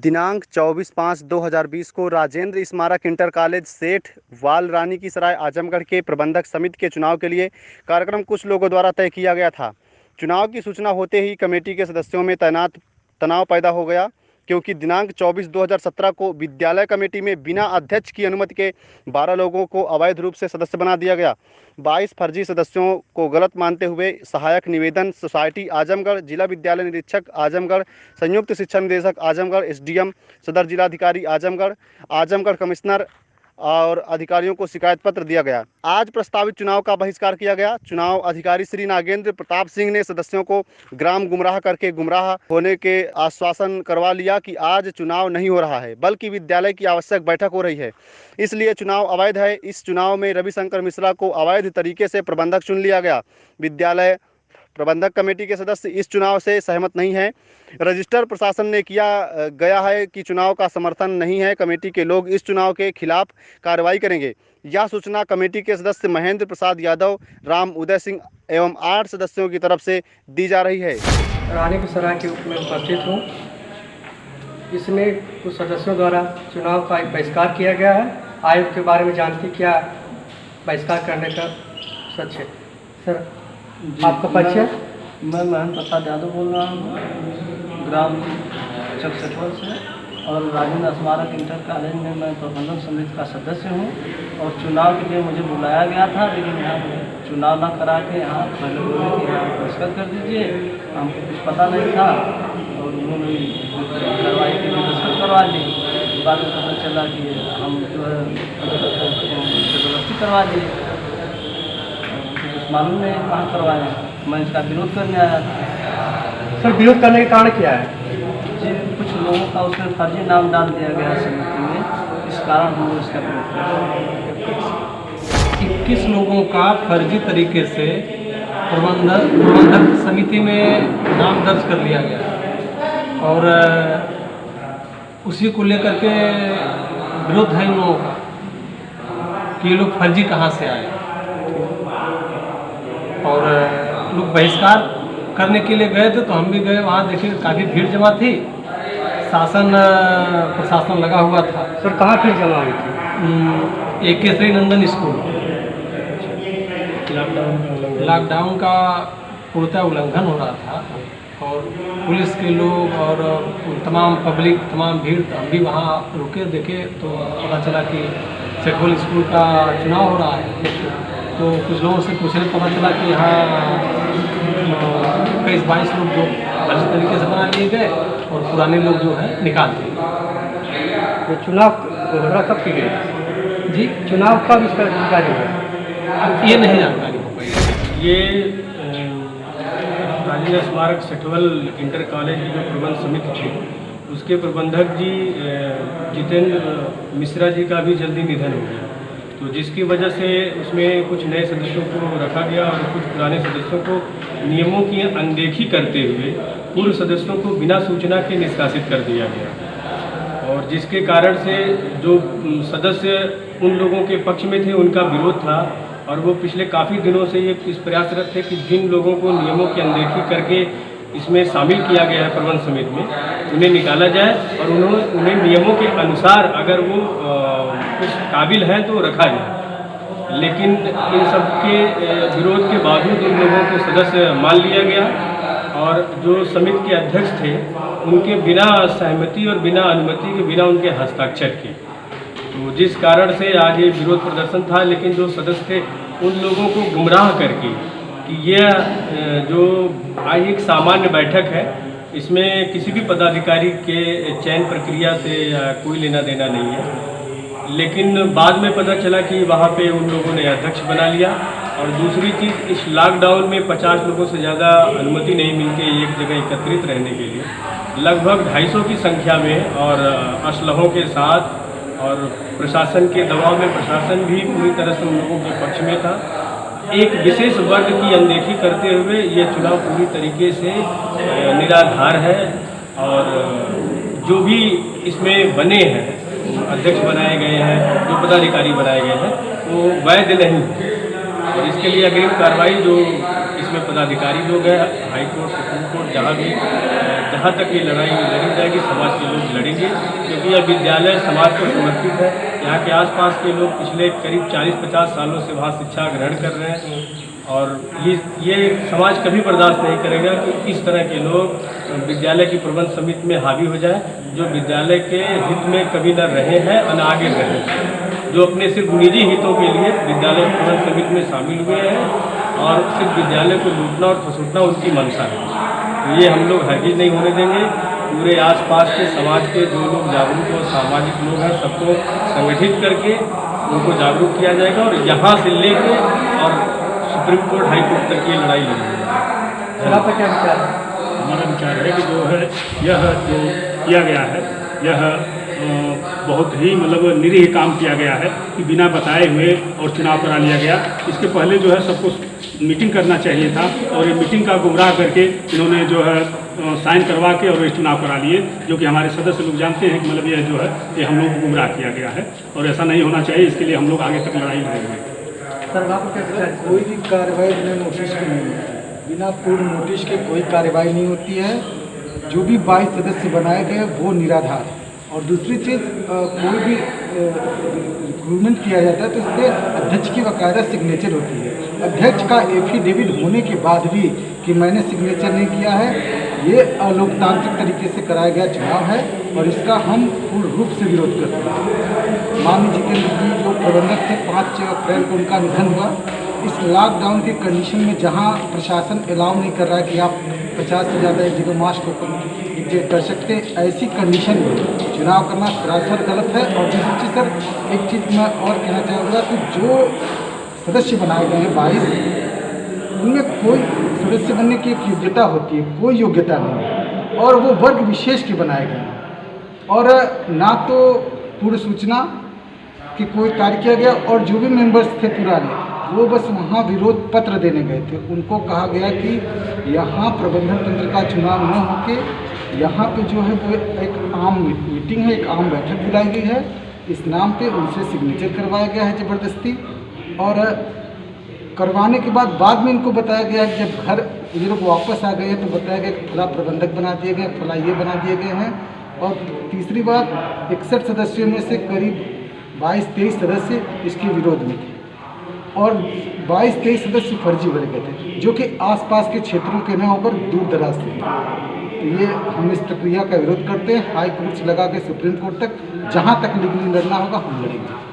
दिनांक 24/5/2020 को राजेंद्र स्मारक इंटर कॉलेज सेठ वाल रानी की सराय आजमगढ़ के प्रबंधक समिति के चुनाव के लिए कार्यक्रम कुछ लोगों द्वारा तय किया गया था। चुनाव की सूचना होते ही कमेटी के सदस्यों में तनाव पैदा हो गया, क्योंकि दिनांक 24/2/2017 को विद्यालय कमेटी में बिना अध्यक्ष की अनुमति के 12 लोगों को अवैध रूप से सदस्य बना दिया गया। 22 फर्जी सदस्यों को गलत मानते हुए सहायक निवेदन सोसाइटी आजमगढ़, जिला विद्यालय निरीक्षक आजमगढ़, संयुक्त शिक्षा निदेशक आजमगढ़, एसडीएम, सदर जिलाधिकारी आजमगढ़, आजमगढ़ कमिश्नर और अधिकारियों को शिकायत पत्र दिया गया। आज प्रस्तावित चुनाव का बहिष्कार किया गया। चुनाव अधिकारी श्री नागेंद्र प्रताप सिंह ने सदस्यों को ग्राम गुमराह करके गुमराह होने के आश्वासन करवा लिया कि आज चुनाव नहीं हो रहा है, बल्कि विद्यालय की आवश्यक बैठक हो रही है, इसलिए चुनाव अवैध है। इस चुनाव में रविशंकर मिश्रा को अवैध तरीके से प्रबंधक चुन लिया गया। विद्यालय प्रबंधक कमेटी के सदस्य इस चुनाव से सहमत नहीं हैं। रजिस्टर प्रशासन ने किया गया है कि चुनाव का समर्थन नहीं है। कमेटी के लोग इस चुनाव के खिलाफ कार्रवाई करेंगे। यह सूचना कमेटी के सदस्य महेंद्र प्रसाद यादव, राम उदय सिंह एवं 8 सदस्यों की तरफ से दी जा रही है। रानी की सराय के में उपस्थित हूँ। इसमें कुछ सदस्यों द्वारा चुनाव का एक बहिष्कार किया गया है। आयोग के बारे में जानती क्या बहिष्कार करने का सच है? सर आपका परिचय? मैं महेंद्र प्रसाद यादव बोल रहा हूँ, ग्राम चकचटवल से, और राजेंद्र स्मारक इंटर कॉलेज में मैं प्रबंधक समिति का सदस्य हूँ। और चुनाव के लिए मुझे बुलाया गया था, लेकिन यहाँ चुनाव ना करा के यहाँ पहले बोले कि यहाँ बहिष्कार कर दीजिए, हमको कुछ पता नहीं था और उन्होंने कार्रवाई के लिए बहिष्कार करवा ली। बाद में पता चला कि हम जो है जबरदस्ती करवा दिए, मालूम नहीं कहाँ करवाए। मैं इसका विरोध करने आया था। सर विरोध करने का कारण क्या है? जी, कुछ लोगों का उसमें फर्जी नाम डाल दिया गया समिति में, इस कारण हम लोग इसका विरोध कर रहे हैं। 21 लोगों का फर्जी तरीके से प्रबंधक समिति में नाम दर्ज कर लिया गया और उसी को लेकर के विरोध है उन लोगों का कि ये लोग फर्जी कहाँ से आए। और लोग बहिष्कार करने के लिए गए थे, तो हम भी गए। वहाँ देखिए काफ़ी भीड़ जमा थी, शासन प्रशासन लगा हुआ था। सर कहाँ भीड़ जमा हुई थी? एक केसरी नंदन स्कूल। लॉकडाउन का पूर्णतः उल्लंघन हो रहा था और पुलिस के लोग और तमाम पब्लिक, तमाम भीड़, हम भी वहाँ रुके, देखे तो पता चला कि सेठवल स्कूल का चुनाव हो रहा है। तो कुछ लोगों से पूछने पता चला कि यहाँ 22 लोग जो फर्जी तरीके से बना लिए गए और पुराने लोग जो है निकाल दिए। ये चुनाव घोषणा कब की गई? जी, चुनाव कब इसका जानकारी हुआ? ये नहीं जानकारी हो पाई। ये राजेंद्र स्मारक सेठवल इंटर कॉलेज की जो प्रबंध समिति थी, उसके प्रबंधक जी जितेंद्र मिश्रा जी का भी जल्दी निधन हो गया, तो जिसकी वजह से उसमें कुछ नए सदस्यों को रखा गया और कुछ पुराने सदस्यों को नियमों की अनदेखी करते हुए पूर्व सदस्यों को बिना सूचना के निष्कासित कर दिया गया। और जिसके कारण से जो सदस्य उन लोगों के पक्ष में थे उनका विरोध था, और वो पिछले काफ़ी दिनों से ये इस प्रयासरत थे कि जिन लोगों को नियमों की अनदेखी करके इसमें शामिल किया गया है प्रबंध समिति में, उन्हें निकाला जाए और उन्हें नियमों के अनुसार अगर वो कुछ काबिल हैं तो रखा जाए। लेकिन इन सब के विरोध के बावजूद उन लोगों को सदस्य मान लिया गया और जो समिति के अध्यक्ष थे उनके बिना सहमति और बिना अनुमति के, बिना उनके हस्ताक्षर के, तो जिस कारण से आज ये विरोध प्रदर्शन था। लेकिन जो सदस्य थे उन लोगों को गुमराह करके कि यह जो आज एक सामान्य बैठक है, इसमें किसी भी पदाधिकारी के चयन प्रक्रिया से कोई लेना देना नहीं है। लेकिन बाद में पता चला कि वहाँ पे उन लोगों ने अध्यक्ष बना लिया। और दूसरी चीज़, इस लॉकडाउन में 50 लोगों से ज़्यादा अनुमति नहीं मिलती एक जगह एकत्रित रहने के लिए। लगभग 250 की संख्या में और असलहों के साथ और प्रशासन के दबाव में प्रशासन भी पूरी तरह से उन लोगों के पक्ष में था। एक विशेष वर्ग की अनदेखी करते हुए ये चुनाव पूरी तरीके से निराधार है। और जो भी इसमें बने हैं, अध्यक्ष बनाए गए हैं, जो पदाधिकारी बनाए गए हैं, वो वैध नहीं है। और इसके लिए अग्रिम कार्रवाई जो इसमें पदाधिकारी लोग हैं, हाई कोर्ट, सुप्रीम कोर्ट, जहाँ भी जहाँ तक ये लड़ाई लड़ी जाएगी समाज के लोग लड़ेंगे, क्योंकि यह विद्यालय समाज को समर्पित है। यहाँ के आसपास के लोग पिछले करीब 40-50 सालों से वहाँ शिक्षा ग्रहण कर रहे हैं और ये समाज कभी बर्दाश्त नहीं करेगा कि इस तरह के लोग विद्यालय की प्रबंध समिति में हावी हो जाए, जो विद्यालय के हित में कभी न रहे हैं और न आगे रहें, जो अपने सिर्फ निजी हितों के लिए विद्यालय प्रबंध समिति में शामिल हुए हैं और सिर्फ विद्यालय को लूटना और खसूटना उनकी मंशा है। तो ये हम लोग हरगिज़ नहीं होने देंगे। पूरे आसपास के समाज के जो लोग जागरूक और सामाजिक लोग हैं सबको संगठित करके उनको जागरूक किया जाएगा और यहाँ से लेके और सुप्रीम कोर्ट हाई कोर्ट तक ये लड़ाई लड़ी है। सर आपका क्या विचार है? हमारा विचार है कि जो है यह जो किया गया है यह बहुत ही मतलब निरीह काम किया गया है कि बिना बताए हुए और चुनाव करा लिया गया। इसके पहले जो है सबको मीटिंग करना चाहिए था और ये मीटिंग का गुमराह करके इन्होंने जो है साइन करवा के और ये चुनाव करा लिए, जो कि हमारे सदस्य लोग जानते हैं कि मतलब यह जो है ये हम लोग को गुमराह किया गया है और ऐसा नहीं होना चाहिए। इसके लिए हम लोग आगे तक लड़ाई लड़ेंगे। सर आपका क्या विचार है? कोई भी कार्रवाई बिना नोटिस के नहीं होती है। बिना पूर्ण नोटिस के कोई कार्रवाई नहीं होती है। जो भी 22 सदस्य बनाए गए वो निराधार है। और दूसरी चीज़ कोई भी रिक्रूटमेंट किया जाता है तो उस पर अध्यक्ष की बाकायदा सिग्नेचर होती है। अध्यक्ष का एफिडेविट होने के बाद भी कि मैंने सिग्नेचर नहीं किया है, ये अलोकतांत्रिक तरीके से कराया गया चुनाव है और इसका हम पूर्ण रूप से विरोध करते हैं। माननीय जितेंद्र जी जो प्रबंधक थे 5 अप्रैल को उनका निधन हुआ। इस लॉकडाउन के कंडीशन में जहां प्रशासन अलाउ नहीं कर रहा है कि आप 50 से ज़्यादा एक जगह मास्क कर सकते हैं, ऐसी कंडीशन में चुनाव करना सरासर गलत है। और दूसरी चीज़ सर एक चीज़ मैं और कहना चाहूँगा कि जो सदस्य बनाए गए हैं 22, उनमें कोई सदस्य बनने की एक योग्यता होती है, कोई योग्यता नहीं है और वो वर्ग विशेष के बनाए गए हैं और ना तो पूर्व सूचना कि कोई कार्य किया गया और जो भी मेंबर्स थे पुराने वो बस वहाँ विरोध पत्र देने गए थे। उनको कहा गया कि यहाँ प्रबंधन तंत्र का चुनाव न होके यहाँ पे जो है वो एक आम मीटिंग है, एक आम बैठक बुलाई गई है, इस नाम पे उनसे सिग्नेचर करवाया गया है ज़बरदस्ती। और करवाने के बाद में इनको बताया गया कि जब घर ये लोग वापस आ गए तो बताया गया कि फला प्रबंधक बना दिए गए, फला ये बना दिए गए हैं। और तीसरी बात 61 सदस्यों में से करीब 22-23 सदस्य इसके विरोध में थे और 22-23 सदस्य फर्जी भरे गए थे जो कि आसपास के क्षेत्रों के न होकर दूर दराज से थे। तो ये हम इस प्रक्रिया का विरोध करते हैं। हाई कोर्ट से लगा के सुप्रीम कोर्ट तक, जहाँ तक लीगली लड़ना होगा हम लड़ेंगे।